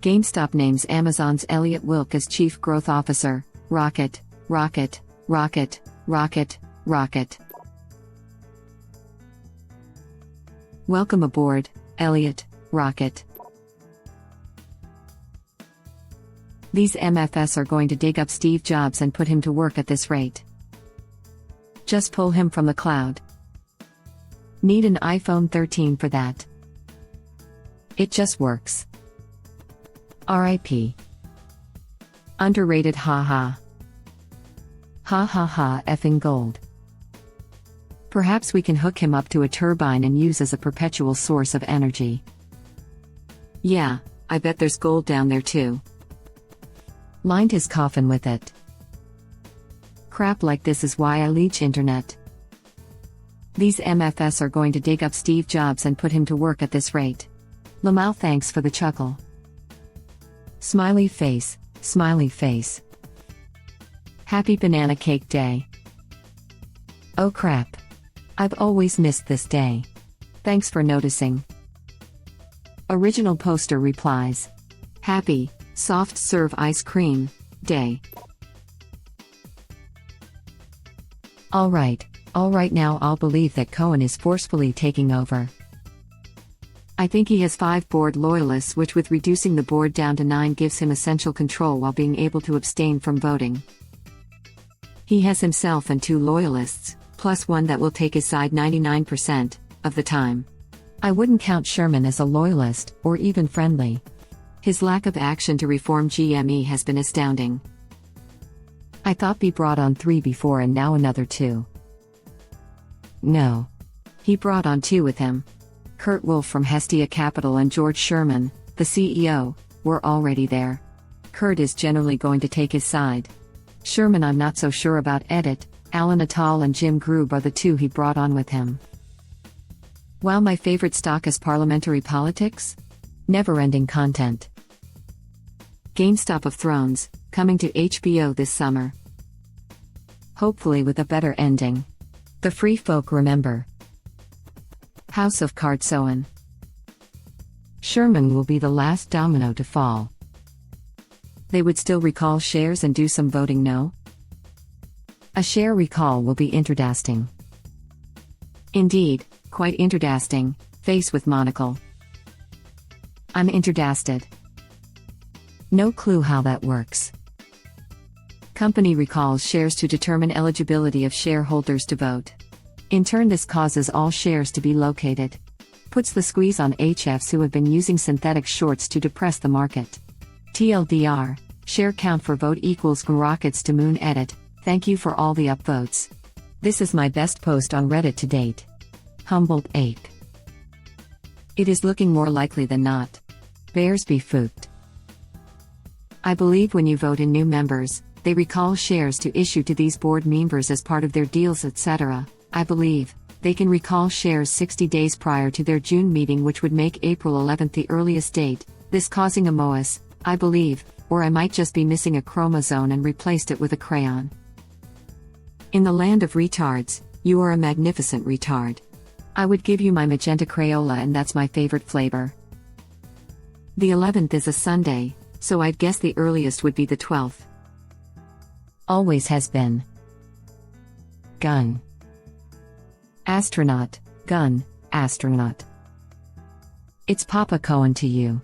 GameStop names Amazon's ELLIOTT Wilke as Chief Growth Officer. Rocket, rocket, rocket, rocket, rocket. Welcome aboard, ELLIOTT, rocket. These MFS are going to dig up Steve Jobs and put him to work at this rate. Just pull him from the cloud. Need an iPhone 13 for that. It just works. RIP. Underrated haha. Ha ha ha effing gold. Perhaps we can hook him up to a turbine and use as a perpetual source of energy. Yeah, I bet there's gold down there too. Lined his coffin with it. Crap like this is why I leech internet. These MFS are going to dig up Steve Jobs and put him to work at this rate. Lamau, thanks for the chuckle. Smiley face, smiley face. Happy Banana Cake Day. Oh crap. I've always missed this day. Thanks for noticing. Original poster replies. Happy, soft serve ice cream, day. Alright now I'll believe that Cohen is forcefully taking over. I think he has 5 board loyalists, which with reducing the board down to 9 gives him essential control while being able to abstain from voting. He has himself and 2 loyalists, plus 1 that will take his side 99% of the time. I wouldn't count Sherman as a loyalist, or even friendly. His lack of action to reform GME has been astounding. I thought he brought on 3 before and now another 2. No. He brought on 2 with him. Kurt Wolf from Hestia Capital and George Sherman, the CEO, were already there. Kurt is generally going to take his side. Sherman I'm not so sure about. Alan Attal and Jim Grube are the 2 he brought on with him. While my favorite stock is parliamentary politics? Never-ending content. GameStop of Thrones, coming to HBO this summer. Hopefully with a better ending. The free folk remember. House of Cards Soen. Sherman will be the last domino to fall. They would still recall shares and do some voting, no? A share recall will be interdasting. Indeed, quite interdasting, face with monocle. I'm interdasted. No clue how that works. Company recalls shares to determine eligibility of shareholders to vote. In turn, this causes all shares to be located. Puts the squeeze on HFs who have been using synthetic shorts to depress the market. TLDR, share count for vote equals rockets to moon edit. Thank you for all the upvotes. This is my best post on Reddit to date. Humboldt ape. It is looking more likely than not. Bears be fooked. I believe when you vote in new members, they recall shares to issue to these board members as part of their deals, etc. I believe they can recall shares 60 days prior to their June meeting, which would make April 11th the earliest date, this causing a MOAS, I believe, or I might just be missing a chromosome and replaced it with a crayon. In the land of retards, you are a magnificent retard. I would give you my magenta Crayola, and that's my favorite flavor. The 11th is a Sunday, so I'd guess the earliest would be the 12th. Always has been. Gun. Astronaut, gun, astronaut. It's Papa Cohen to you.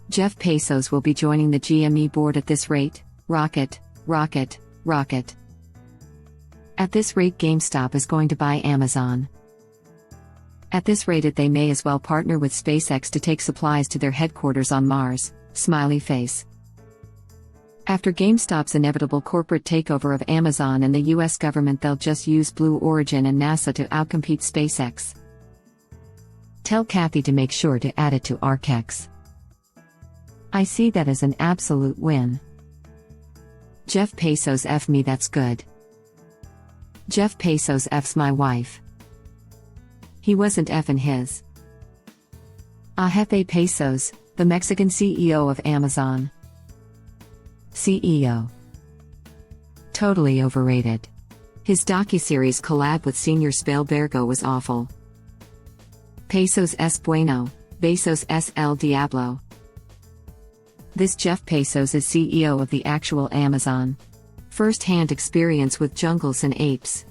Jeff Bezos will be joining the GME board at this rate. Rocket, rocket, rocket. At this rate, GameStop is going to buy Amazon. At this rate, they may as well partner with SpaceX to take supplies to their headquarters on Mars. Smiley face. After GameStop's inevitable corporate takeover of Amazon and the US government, they'll just use Blue Origin and NASA to outcompete SpaceX. Tell Kathy to make sure to add it to ARCX. I see that as an absolute win. Jeff Bezos F me, that's good. Jeff Bezos F's my wife. He wasn't F'ing his. Jefe Bezos, the Mexican CEO of Amazon. CEO. Totally overrated. His docuseries collab with Senior Spielbergo was awful. Pesos es bueno, Bezos es el Diablo. This Jeff Bezos is CEO of the actual Amazon. First-hand experience with jungles and apes.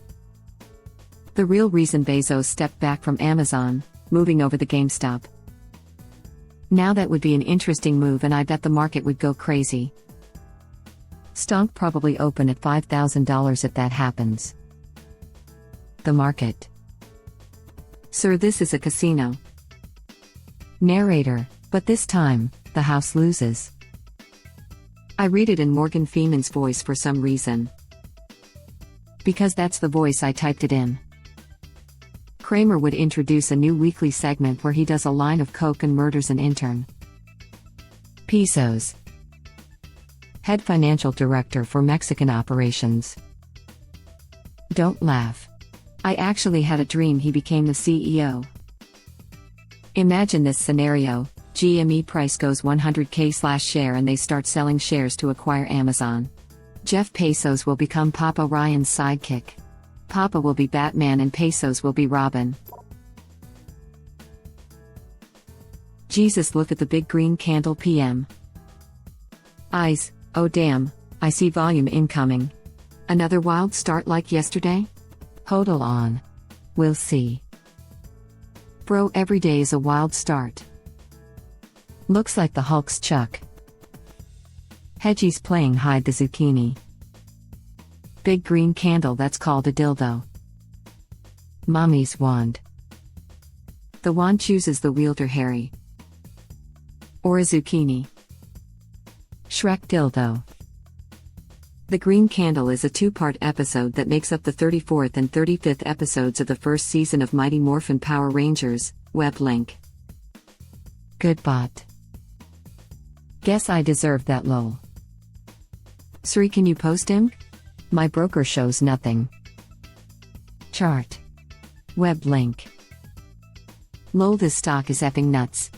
The real reason Bezos stepped back from Amazon, moving over the GameStop. Now that would be an interesting move, and I bet the market would go crazy. Stock probably open at $5,000 if that happens. The market. Sir, this is a casino. Narrator, but this time, the house loses. I read it in Morgan Freeman's voice for some reason. Because that's the voice I typed it in. Kramer would introduce a new weekly segment where he does a line of coke and murders an intern. Pesos. Head financial director for Mexican operations. Don't laugh. I actually had a dream he became the CEO. Imagine this scenario. GME price goes 100k/share and they start selling shares to acquire Amazon. Jeff Bezos will become Papa Ryan's sidekick. Papa will be Batman and Bezos will be Robin. Jesus, look at the big green candle PM. Eyes, oh damn, I see volume incoming. Another wild start like yesterday? Hodl on. We'll see. Bro, every day is a wild start. Looks like the Hulk's Chuck. Hedgie's playing hide the zucchini. Big green candle, that's called a dildo. Mommy's wand. The wand chooses the wielder, Harry. Or a zucchini. Shrek dildo. The Green Candle is a two-part episode that makes up the 34th and 35th episodes of the first season of Mighty Morphin Power Rangers, web link. Good bot. Guess I deserve that lol. Sri, can you post him? My broker shows nothing. Chart. Web link. Lol, this stock is effing nuts.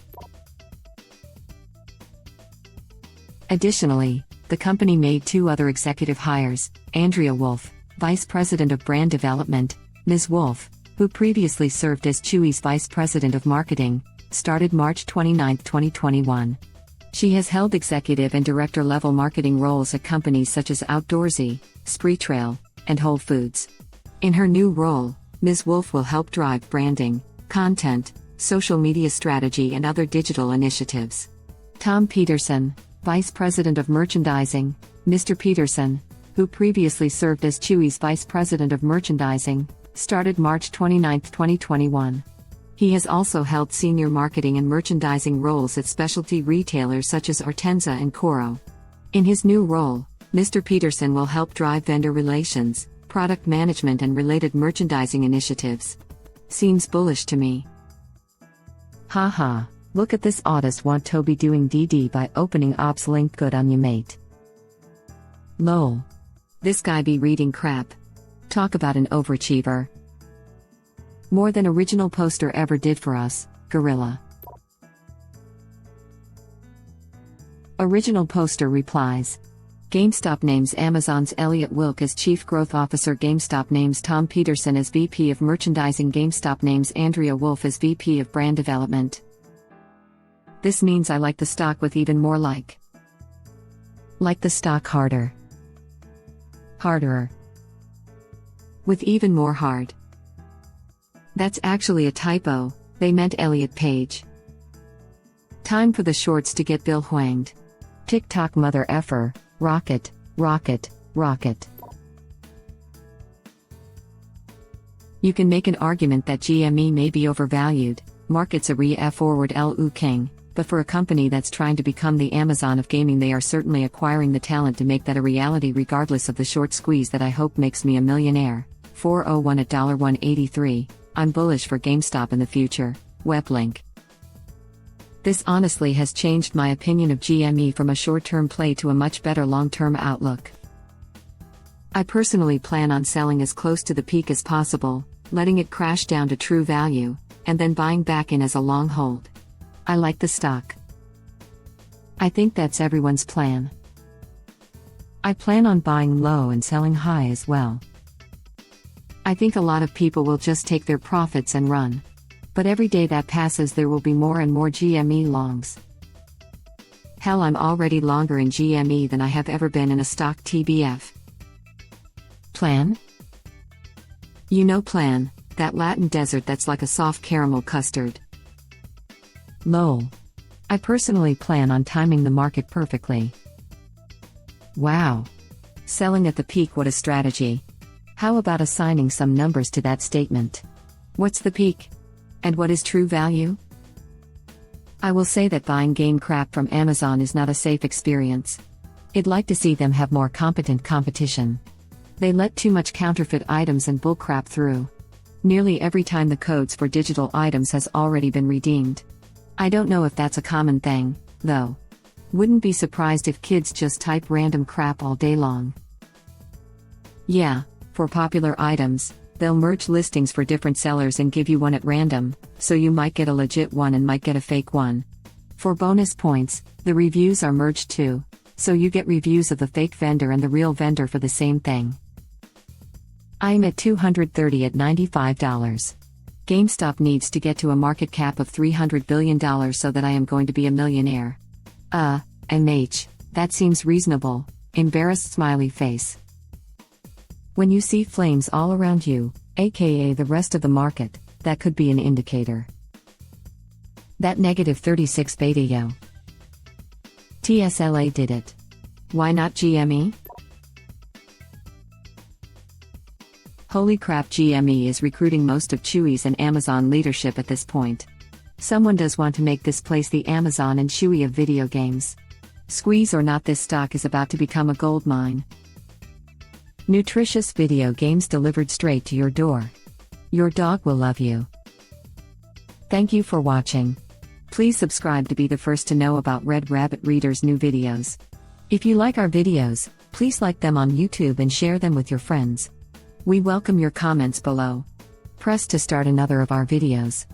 Additionally, the company made two other executive hires, Andrea Wolf, Vice President of Brand Development. Ms. Wolf, who previously served as Chewy's Vice President of Marketing, started March 29, 2021. She has held executive and director-level marketing roles at companies such as Outdoorsy, Spreetrail, and Whole Foods. In her new role, Ms. Wolf will help drive branding, content, social media strategy and other digital initiatives. Tom Peterson, Vice President of Merchandising. Mr. Peterson, who previously served as Chewy's Vice President of Merchandising, started March 29, 2021. He has also held senior marketing and merchandising roles at specialty retailers such as Hortensia and Coro. In his new role, Mr. Peterson will help drive vendor relations, product management and related merchandising initiatives. Seems bullish to me. Haha, look at this artist want Toby doing DD by opening ops link, good on you mate. Lol. This guy be reading crap. Talk about an overachiever. More than original poster ever did for us, Gorilla. Original poster replies. GameStop names Amazon's ELLIOTT Wilke as Chief Growth Officer. GameStop names Tom Peterson as VP of Merchandising. GameStop names Andrea Wolf as VP of Brand Development. This means I like the stock with even more like the stock harder. Harder. With even more hard. That's actually a typo, they meant Elliot Page. Time for the shorts to get Bill Hwanged. TikTok mother effer, rocket, rocket, rocket. You can make an argument that GME may be overvalued, markets a re-forward Lu King, but for a company that's trying to become the Amazon of gaming, they are certainly acquiring the talent to make that a reality regardless of the short squeeze that I hope makes me a millionaire. 401 at $1.83. I'm bullish for GameStop in the future. Web link. This honestly has changed my opinion of GME from a short-term play to a much better long-term outlook. I personally plan on selling as close to the peak as possible, letting it crash down to true value, and then buying back in as a long hold. I like the stock. I think that's everyone's plan. I plan on buying low and selling high as well. I think a lot of people will just take their profits and run. But every day that passes there will be more and more GME longs. Hell, I'm already longer in GME than I have ever been in a stock TBF. Plan? You know plan, that Latin dessert that's like a soft caramel custard. Lol. I personally plan on timing the market perfectly. Wow. Selling at the peak, what a strategy. How about assigning some numbers to that statement? What's the peak? And what is true value? I will say that buying game crap from Amazon is not a safe experience. I'd like to see them have more competent competition. They let too much counterfeit items and bullcrap through. Nearly every time the codes for digital items has already been redeemed. I don't know if that's a common thing, though. Wouldn't be surprised if kids just type random crap all day long. Yeah, for popular items, they'll merge listings for different sellers and give you one at random, so you might get a legit one and might get a fake one. For bonus points, the reviews are merged too, so you get reviews of the fake vendor and the real vendor for the same thing. I'm at 230 at $95. GameStop needs to get to a market cap of $300 billion so that I am going to be a millionaire. MH, that seems reasonable. Embarrassed smiley face. When you see flames all around you, aka the rest of the market, that could be an indicator. That negative 36 beta yo. TSLA did it. Why not GME? Holy crap, GME is recruiting most of Chewy's and Amazon leadership at this point. Someone does want to make this place the Amazon and Chewy of video games. Squeeze or not, this stock is about to become a gold mine. Nutritious video games delivered straight to your door. Your dog will love you. Thank you for watching. Please subscribe to be the first to know about Red Rabbit Reader's new videos. If you like our videos, please like them on YouTube and share them with your friends. We welcome your comments below. Press to start another of our videos.